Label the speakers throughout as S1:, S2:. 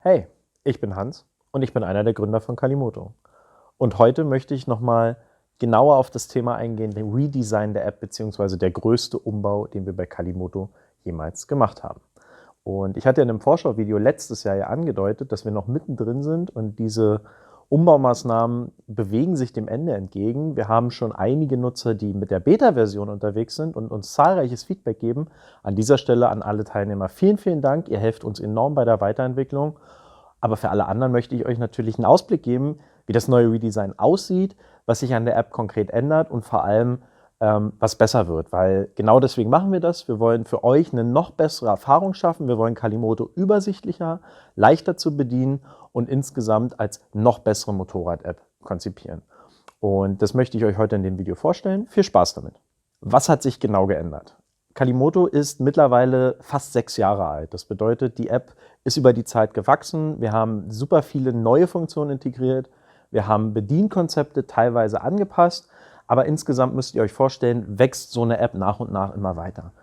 S1: Hey, ich bin Hans und ich bin einer der Gründer von Kalimoto. Und heute möchte ich nochmal genauer auf das Thema eingehen, den Redesign der App bzw. der größte Umbau, den wir bei Kalimoto jemals gemacht haben. Und ich hatte in einem Vorschauvideo letztes Jahr ja angedeutet, dass wir noch mittendrin sind und diese Umbaumaßnahmen bewegen sich dem Ende entgegen. Wir haben schon einige Nutzer, die mit der Beta-Version unterwegs sind und uns zahlreiches Feedback geben. An dieser Stelle an alle Teilnehmer vielen, vielen Dank. Ihr helft uns enorm bei der Weiterentwicklung. Aber für alle anderen möchte ich euch natürlich einen Ausblick geben, wie das neue Redesign aussieht, was sich an der App konkret ändert und vor allem, was besser wird. Weil genau deswegen machen wir das. Wir wollen für euch eine noch bessere Erfahrung schaffen. Wir wollen Kalimoto übersichtlicher, leichter zu bedienen und insgesamt als noch bessere Motorrad-App konzipieren. Und das möchte ich euch heute in dem Video vorstellen. Viel Spaß damit. Was hat sich genau geändert? Kalimoto ist mittlerweile fast 6 Jahre alt. Das bedeutet, die App ist über die Zeit gewachsen. Wir haben super viele neue Funktionen integriert. Wir haben Bedienkonzepte teilweise angepasst. Aber insgesamt müsst ihr euch vorstellen, wächst so eine App nach und nach immer weiter.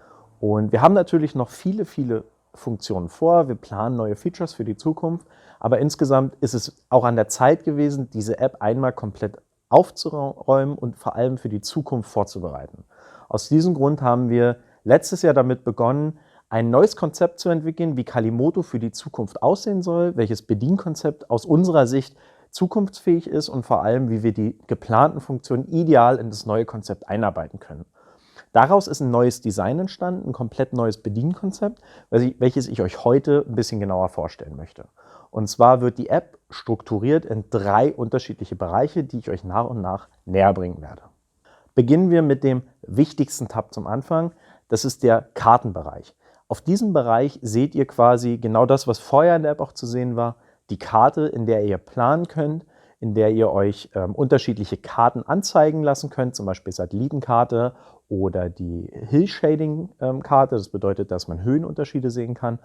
S1: Und wir haben natürlich noch viele, viele Funktionen vor. Wir planen neue Features für die Zukunft. Aber insgesamt ist es auch an der Zeit gewesen, diese App einmal komplett aufzuräumen und vor allem für die Zukunft vorzubereiten. Aus diesem Grund haben wir letztes Jahr damit begonnen, ein neues Konzept zu entwickeln, wie Kalimoto für die Zukunft aussehen soll, welches Bedienkonzept aus unserer Sicht zukunftsfähig ist und vor allem, wie wir die geplanten Funktionen ideal in das neue Konzept einarbeiten können. Daraus ist ein neues Design entstanden, ein komplett neues Bedienkonzept, welches ich euch heute ein bisschen genauer vorstellen möchte. Und zwar wird die App strukturiert in 3 unterschiedliche Bereiche, die ich euch nach und nach näher bringen werde. Beginnen wir mit dem wichtigsten Tab zum Anfang. Das ist der Kartenbereich. Auf diesem Bereich seht ihr quasi genau das, was vorher in der App auch zu sehen war. Die Karte, in der ihr planen könnt, in der ihr euch unterschiedliche Karten anzeigen lassen könnt, zum Beispiel Satellitenkarte oder die Hill-Shading-Karte. Das bedeutet, dass man Höhenunterschiede sehen kann.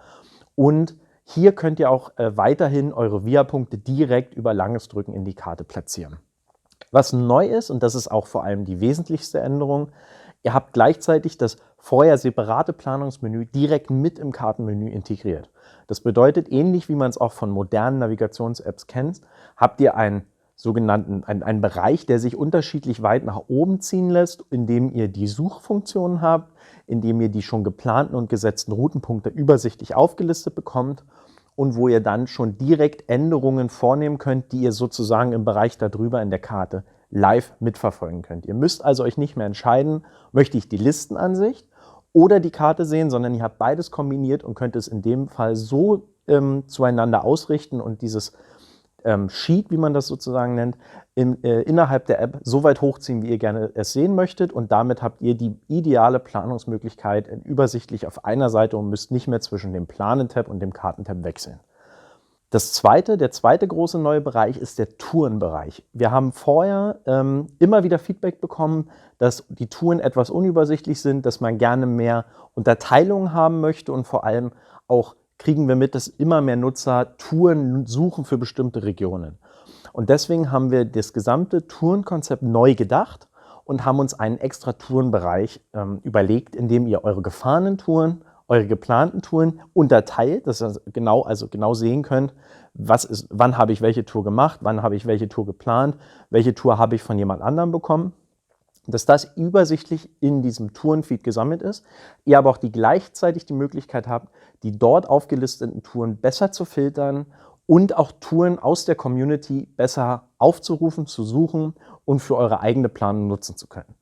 S1: Und hier könnt ihr auch weiterhin eure Via-Punkte direkt über langes Drücken in die Karte platzieren. Was neu ist, und das ist auch vor allem die wesentlichste Änderung, ihr habt gleichzeitig das vorher separate Planungsmenü direkt mit im Kartenmenü integriert. Das bedeutet, ähnlich wie man es auch von modernen Navigations-Apps kennt, habt ihr einen Bereich, der sich unterschiedlich weit nach oben ziehen lässt, in dem ihr die Suchfunktionen habt, in dem ihr die schon geplanten und gesetzten Routenpunkte übersichtlich aufgelistet bekommt und wo ihr dann schon direkt Änderungen vornehmen könnt, die ihr sozusagen im Bereich darüber in der Karte live mitverfolgen könnt. Ihr müsst also euch nicht mehr entscheiden, möchte ich die Listenansicht oder die Karte sehen, sondern ihr habt beides kombiniert und könnt es in dem Fall so zueinander ausrichten und dieses Sheet, wie man das sozusagen nennt, innerhalb der App so weit hochziehen, wie ihr gerne es sehen möchtet, und damit habt ihr die ideale Planungsmöglichkeit übersichtlich auf einer Seite und müsst nicht mehr zwischen dem Planen-Tab und dem Karten-Tab wechseln. Der zweite große neue Bereich ist der Tourenbereich. Wir haben vorher immer wieder Feedback bekommen, dass die Touren etwas unübersichtlich sind, dass man gerne mehr Unterteilungen haben möchte und vor allem auch kriegen wir mit, dass immer mehr Nutzer Touren suchen für bestimmte Regionen. Und deswegen haben wir das gesamte Tourenkonzept neu gedacht und haben uns einen extra Tourenbereich überlegt, in dem ihr eure gefahrenen Touren, eure geplanten Touren unterteilt, dass ihr genau sehen könnt, wann habe ich welche Tour gemacht, wann habe ich welche Tour geplant, welche Tour habe ich von jemand anderem bekommen. Dass das übersichtlich in diesem Tourenfeed gesammelt ist, ihr aber auch gleichzeitig die Möglichkeit habt, die dort aufgelisteten Touren besser zu filtern und auch Touren aus der Community besser aufzurufen, zu suchen und für eure eigene Planung nutzen zu können.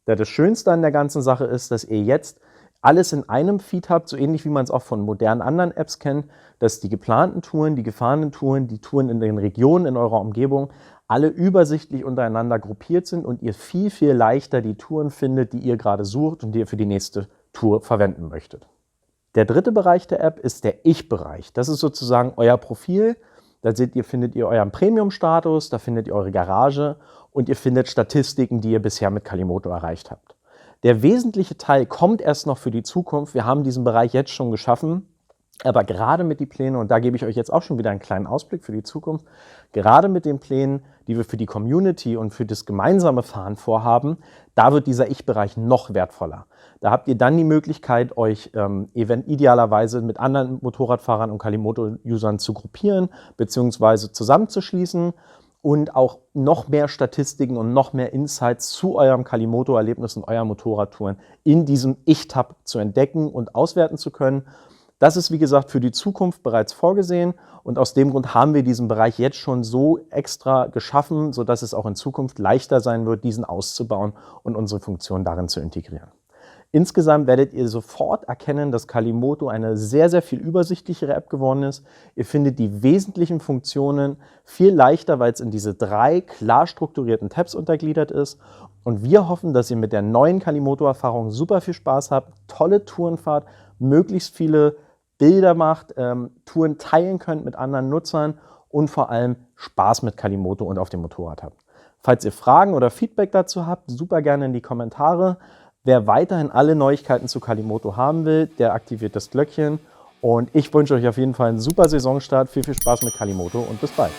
S1: Das Schönste an der ganzen Sache ist, dass ihr jetzt alles in einem Feed habt, so ähnlich wie man es auch von modernen anderen Apps kennt, dass die geplanten Touren, die gefahrenen Touren, die Touren in den Regionen in eurer Umgebung alle übersichtlich untereinander gruppiert sind und ihr viel, viel leichter die Touren findet, die ihr gerade sucht und die ihr für die nächste Tour verwenden möchtet. Der dritte Bereich der App ist der Ich-Bereich. Das ist sozusagen euer Profil. Da findet ihr euren Premium-Status, da findet ihr eure Garage und ihr findet Statistiken, die ihr bisher mit Kalimoto erreicht habt. Der wesentliche Teil kommt erst noch für die Zukunft. Wir haben diesen Bereich jetzt schon geschaffen Aber gerade mit den Plänen, und da gebe ich euch jetzt auch schon wieder einen kleinen Ausblick für die Zukunft, gerade mit den Plänen, die wir für die Community und für das gemeinsame Fahren vorhaben, da wird dieser Ich-Bereich noch wertvoller. Da habt ihr dann die Möglichkeit, euch idealerweise mit anderen Motorradfahrern und Kalimoto-Usern zu gruppieren bzw. zusammenzuschließen und auch noch mehr Statistiken und noch mehr Insights zu eurem Kalimoto-Erlebnis und euren Motorradtouren in diesem Ich-Tab zu entdecken und auswerten zu können. Das ist, wie gesagt, für die Zukunft bereits vorgesehen und aus dem Grund haben wir diesen Bereich jetzt schon so extra geschaffen, sodass es auch in Zukunft leichter sein wird, diesen auszubauen und unsere Funktion darin zu integrieren. Insgesamt werdet ihr sofort erkennen, dass Kalimoto eine sehr, sehr viel übersichtlichere App geworden ist. Ihr findet die wesentlichen Funktionen viel leichter, weil es in diese 3 klar strukturierten Tabs untergliedert ist. Und wir hoffen, dass ihr mit der neuen Kalimoto-Erfahrung super viel Spaß habt, tolle Touren fahrt, möglichst viele Bilder macht, Touren teilen könnt mit anderen Nutzern und vor allem Spaß mit Kalimoto und auf dem Motorrad habt. Falls ihr Fragen oder Feedback dazu habt, super gerne in die Kommentare. Wer weiterhin alle Neuigkeiten zu Kalimoto haben will, der aktiviert das Glöckchen. Und ich wünsche euch auf jeden Fall einen super Saisonstart, viel Spaß mit Kalimoto und bis bald.